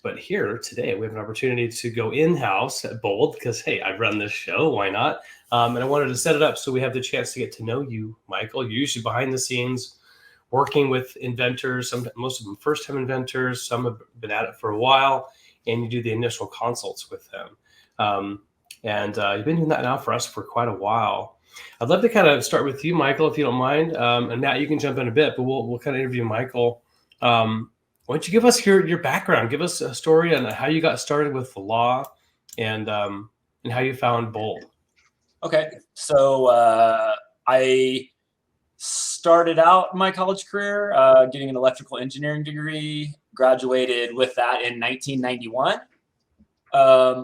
But here today, we have an opportunity to go in-house at Bold because, hey, I've run this show. Why not? And I wanted to set it up so we have the chance to get to know you, Michael. You're usually behind the scenes working with inventors, most of them first-time inventors. Some have been at it for a while, and you do the initial consults with them. And you've been doing that now for us for quite a while. I'd love to kind of start with you, Michael, if you don't mind. And Matt, you can jump in a bit, but we'll kind of interview Michael. Why don't you give us your background? Give us a story on how you got started with the law and how you found Bold. Okay, so I started out my college career getting an electrical engineering degree, graduated with that in 1991.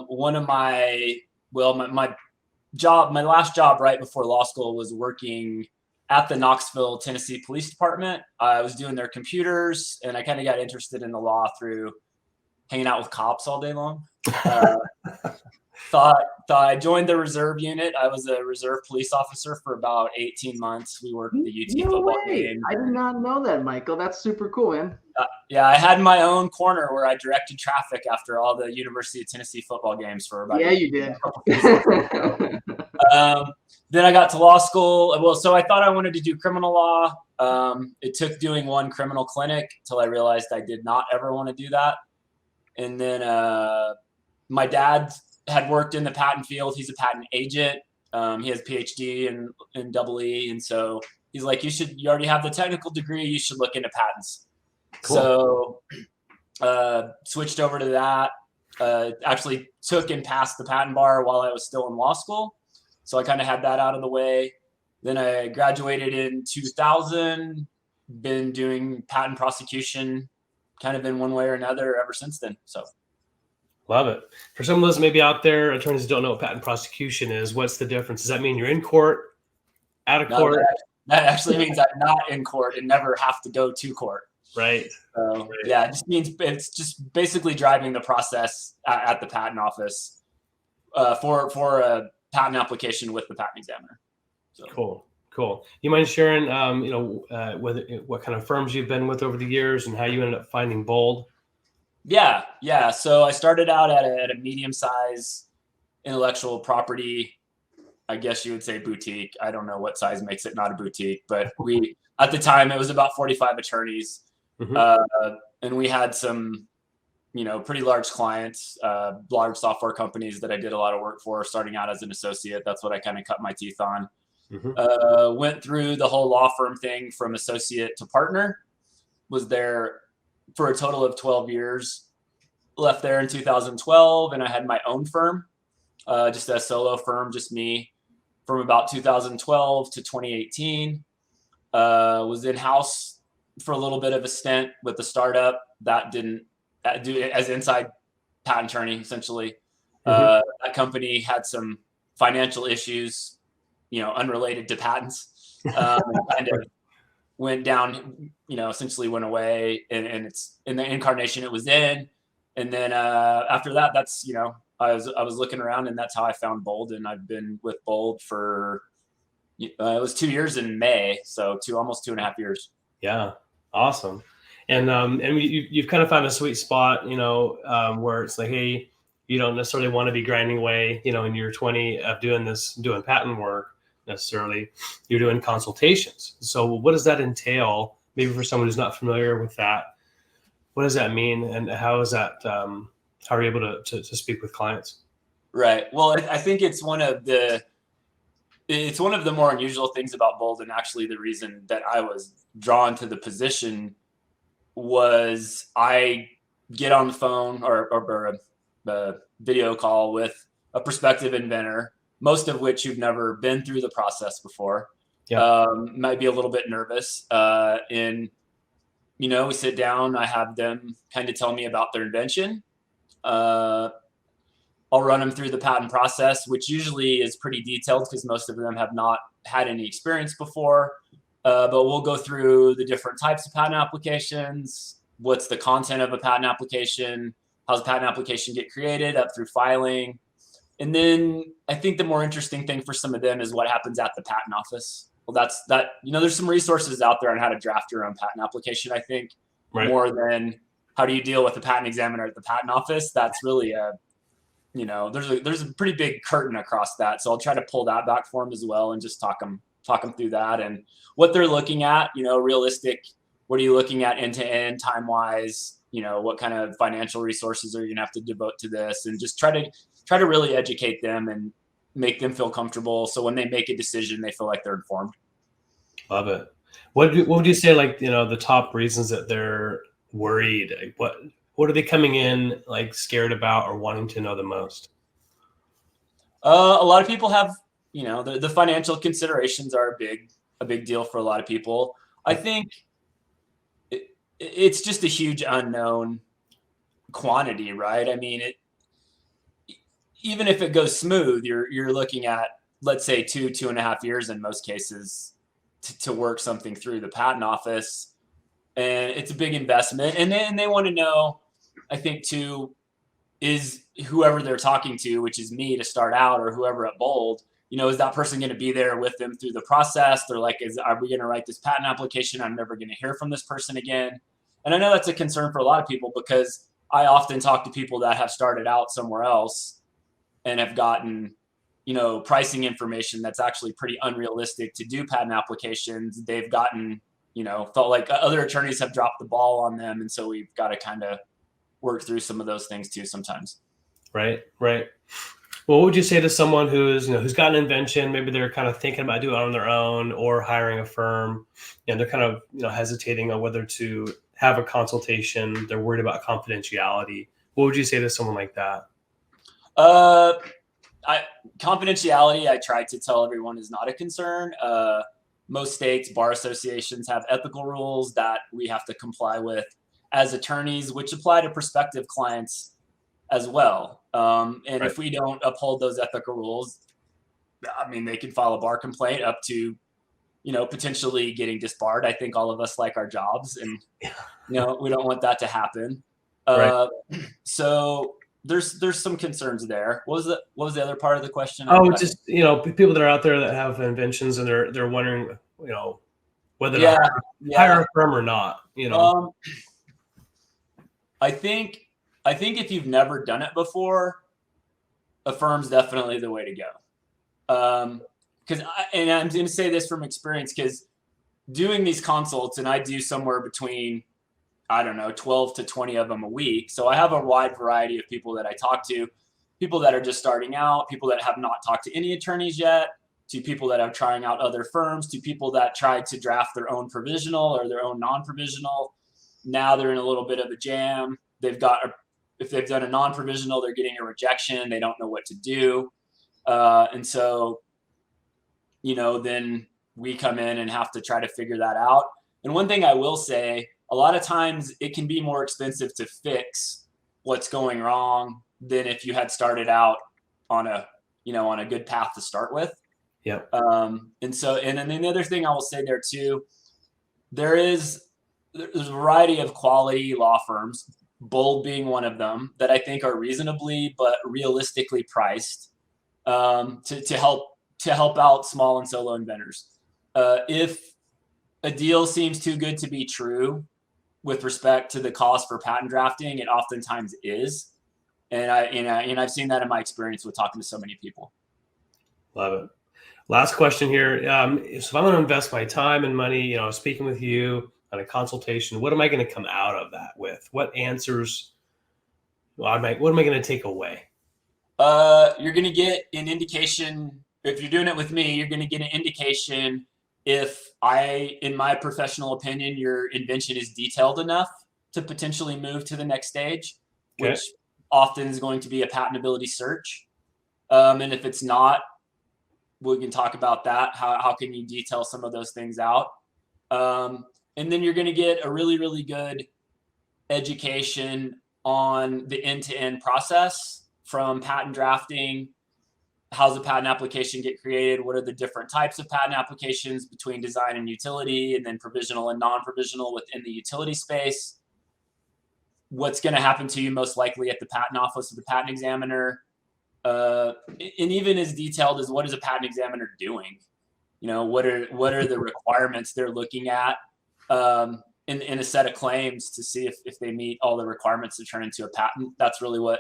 One of my last job right before law school was working at the Knoxville, Tennessee Police Department. I was doing their computers, and I kind of got interested in the law through hanging out with cops all day long. Thought I joined the reserve unit. I was a reserve police officer for about 18 months. We worked the UT football game. I did not know that, Michael. That's super cool, man. Yeah, I had my own corner where I directed traffic after all the University of Tennessee football games for about you did. Then I got to law school. Well, so I thought I wanted to do criminal law. It took doing one criminal clinic till I realized I did not ever want to do that. And then my dad had worked in the patent field. He's a patent agent. He has a PhD in EE. And so he's like, you already have the technical degree. You should look into patents. Cool. So switched over to that. Actually took and passed the patent bar while I was still in law school. So I kind of had that out of the way. Then I graduated in 2000, been doing patent prosecution kind of in one way or another ever since then. So. Love it. For some of those maybe out there, attorneys don't know what patent prosecution is. What's the difference? Does that mean you're in court, out of court? That actually means I'm not in court and never have to go to court. Right. So, yeah, it just means it's just basically driving the process at the patent office for a patent application with the patent examiner. So. Cool. You mind sharing, what kind of firms you've been with over the years and how you ended up finding Bold? Yeah. So I started out at a medium-size intellectual property, I guess you would say boutique. I don't know what size makes it not a boutique, but at the time it was about 45 attorneys. Mm-hmm. And we had some, pretty large clients, large software companies that I did a lot of work for starting out as an associate. That's what I kind of cut my teeth on. Mm-hmm. Went through the whole law firm thing from associate to partner, was there for a total of 12 years, left there in 2012. And I had my own firm, just a solo firm, just me, from about 2012 to 2018. Was in-house for a little bit of a stint with the startup that didn't do it as inside patent attorney, essentially. Mm-hmm. That company had some financial issues, unrelated to patents, and kind of went down, essentially went away, and it's in the incarnation it was in. And then after that, that's, I was looking around, and that's how I found Bold. And I've been with Bold for, it was 2 years in May. So almost 2.5 years. Yeah. Awesome. And you've kind of found a sweet spot, where it's like, hey, you don't necessarily want to be grinding away, in year 20 of doing patent work necessarily. You're doing consultations. So what does that entail? Maybe for someone who's not familiar with that, what does that mean? And how is that, how are you able to speak with clients? Right. Well, I think it's one of the more unusual things about Bold. And actually the reason that I was drawn to the position was I get on the phone or a video call with a prospective inventor, most of which you've never been through the process before. Yeah. Might be a little bit nervous. And, we sit down, I have them kind of tell me about their invention. I'll run them through the patent process, which usually is pretty detailed because most of them have not had any experience before. But we'll go through the different types of patent applications. What's the content of a patent application? How's a patent application get created up through filing? And then I think the more interesting thing for some of them is what happens at the patent office. Well, there's some resources out there on how to draft your own patent application, I think, right, more than how do you deal with the patent examiner at the patent office? That's really there's a pretty big curtain across that. So I'll try to pull that back for them as well and just talk them through that and what they're looking at, realistic. What are you looking at end to end, time wise? What kind of financial resources are you gonna have to devote to this, and just try to really educate them and make them feel comfortable. So when they make a decision, they feel like they're informed. Love it. What would you say, like, the top reasons that they're worried? Like, what are they coming in like scared about or wanting to know the most? A lot of people have, the financial considerations are a big deal for a lot of people. I think it's just a huge unknown quantity, right? I mean, even if it goes smooth, you're looking at, let's say 2.5 years in most cases to work something through the patent office, and it's a big investment. And they want to know, I think too, is whoever they're talking to, which is me to start out, or whoever at Bold, is that person going to be there with them through the process? They're like, are we going to write this patent application? I'm never going to hear from this person again. And I know that's a concern for a lot of people, because I often talk to people that have started out somewhere else and have gotten, pricing information that's actually pretty unrealistic to do patent applications. They've gotten, felt like other attorneys have dropped the ball on them. And so we've got to kind of work through some of those things too sometimes. Right. Well, what would you say to someone who's got an invention? Maybe they're kind of thinking about doing it on their own or hiring a firm, and they're kind of hesitating on whether to have a consultation. They're worried about confidentiality. What would you say to someone like that? Confidentiality, I try to tell everyone, is not a concern. Most states, bar associations have ethical rules that we have to comply with as attorneys, which apply to prospective clients as well. And right. If we don't uphold those ethical rules, I mean, they can file a bar complaint up to, potentially getting disbarred. I think all of us like our jobs, and, we don't want that to happen. Right. So there's some concerns there. What was the other part of the question? Just, people that are out there that have inventions and they're wondering, whether to hire a firm or not, I think if you've never done it before, a firm's definitely the way to go. Because I'm going to say this from experience, because doing these consults, and I do somewhere between, 12 to 20 of them a week. So I have a wide variety of people that I talk to, people that are just starting out, people that have not talked to any attorneys yet, to people that are trying out other firms, to people that tried to draft their own provisional or their own non-provisional. Now they're in a little bit of a jam. If they've done a non-provisional, they're getting a rejection. They don't know what to do. And so, then we come in and have to try to figure that out. And one thing I will say, a lot of times it can be more expensive to fix what's going wrong than if you had started out on a good path to start with. Yeah. And then the other thing I will say there too, there's a variety of quality law firms, Bold being one of them, that I think are reasonably but realistically priced to help out small and solo inventors. If a deal seems too good to be true with respect to the cost for patent drafting, it oftentimes is, and I've seen that in my experience with talking to so many people. Love it. Last question here. So if I'm going to invest my time and money, speaking with you on a consultation, what am I going to come out of that with? What answers? What am I going to take away? You're going to get an indication. If you're doing it with me, you're going to get an indication if in my professional opinion, your invention is detailed enough to potentially move to the next stage, which often is going to be a patentability search. And if it's not, we can talk about that. How can you detail some of those things out? And then you're going to get a really, really good education on the end-to-end process, from patent drafting. How's a patent application get created? What are the different types of patent applications between design and utility, and then provisional and non-provisional within the utility space? What's going to happen to you most likely at the patent office of the patent examiner? And even as detailed as, what is a patent examiner doing? What are the requirements they're looking at? in a set of claims to see if they meet all the requirements to turn into a patent. That's really what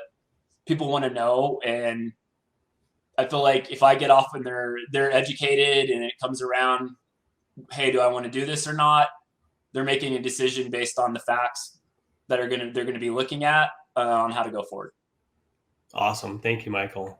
people want to know. And I feel like if I get off and they're educated and it comes around, hey, do I want to do this or not? They're making a decision based on the facts that they're going to be looking at on how to go forward. Awesome. Thank you, Michael.